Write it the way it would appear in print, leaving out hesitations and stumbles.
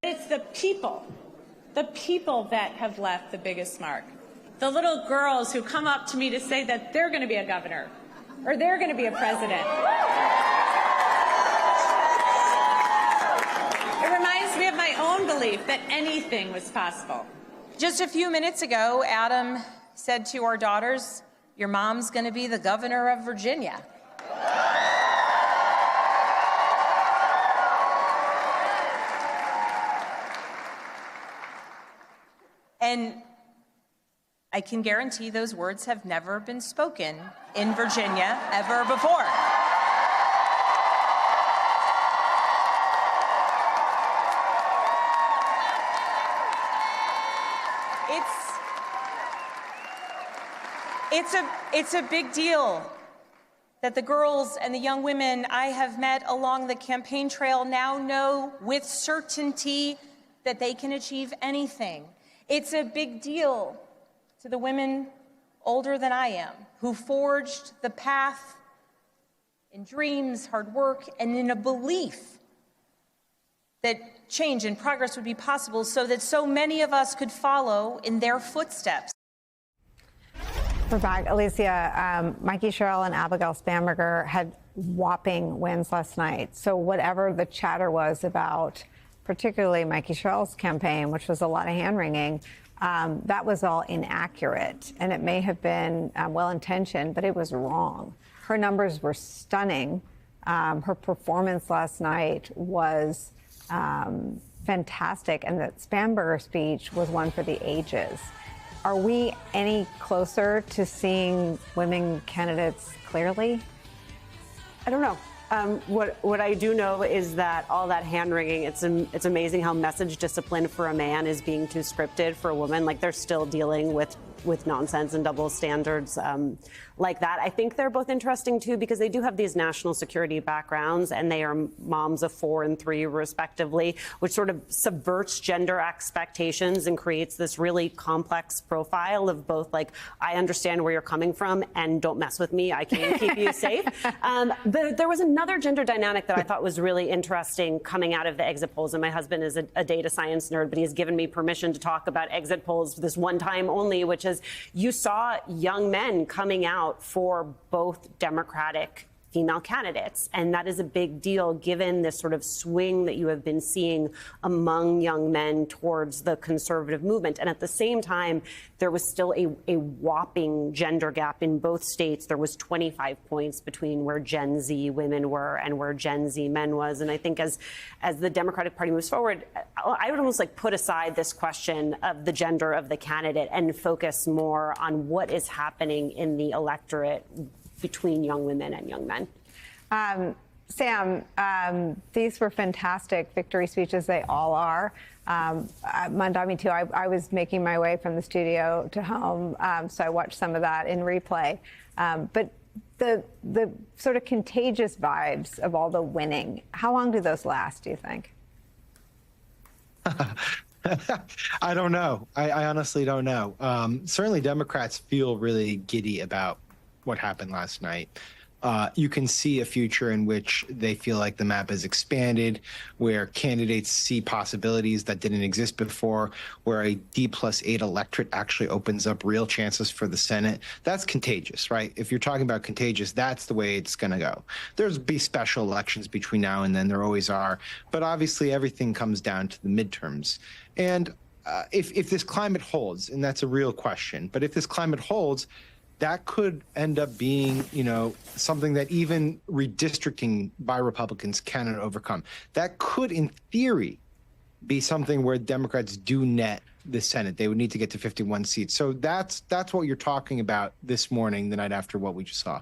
It's the people that have left the biggest mark. The little girls who come up to me to say that they're going to be a governor or they're going to be a president. It reminds me of my own belief that anything was possible. Just a few minutes ago, Adam said to our daughters, "Your mom's going to be the governor of Virginia." And I can guarantee those words have never been spoken in Virginia ever before. It's a big deal that the girls and the young women I have met along the campaign trail now know with certainty that they can achieve anything. It's a big deal to the women older than I am who forged the path in dreams, hard work, and in a belief that change and progress would be possible so that so many of us could follow in their footsteps. We're back. Alicia, Mikey Sherrill and Abigail Spanberger had whopping wins last night. So whatever the chatter was about, particularly Mikey Sherrill's campaign, which was a lot of hand-wringing, that was all inaccurate. And it may have been well-intentioned, but it was wrong. Her numbers were stunning. Her performance last night was fantastic. And the Spanberger speech was one for the ages. Are we any closer to seeing women candidates clearly? I don't know. What I do know is that all that hand-wringing, it's amazing how message discipline for a man is being too scripted for a woman. Like, they're still dealing with nonsense and double standards like that. I think they're both interesting, too, because they do have these national security backgrounds, and they are moms of 4 and 3, respectively, which sort of subverts gender expectations and creates this really complex profile of both, like, I understand where you're coming from, and don't mess with me, I can keep you safe. There was another gender dynamic that I thought was really interesting coming out of the exit polls, and my husband is a data science nerd, but he's given me permission to talk about exit polls this one time only, which is you saw young men coming out for both Democratic female candidates. And that is a big deal given this sort of swing that you have been seeing among young men towards the conservative movement. And at the same time, there was still a whopping gender gap in both states. There was 25 points between where Gen Z women were and where Gen Z men was. And I think as the Democratic Party moves forward, I would almost like put aside this question of the gender of the candidate and focus more on what is happening in the electorate between young women and young men. Sam, these were fantastic victory speeches. They all are. Mamdani, too. I was making my way from the studio to home, so I watched some of that in replay. But the sort of contagious vibes of all the winning, how long do those last, do you think? I don't know. I honestly don't know. Certainly Democrats feel really giddy about what happened last night. You can see a future in which they feel like the map is expanded, where candidates see possibilities that didn't exist before, where a D+8 electorate actually opens up real chances for the Senate. That's contagious, right? If you're talking about contagious, that's the way it's going to go. There's be special elections between now and then. There always are. But obviously, everything comes down to the midterms. And if this climate holds, and that's a real question, but if this climate holds, that could end up being, something that even redistricting by Republicans cannot overcome. That could, in theory, be something where Democrats do net the Senate. They would need to get to 51 seats. So that's what you're talking about this morning, the night after what we just saw.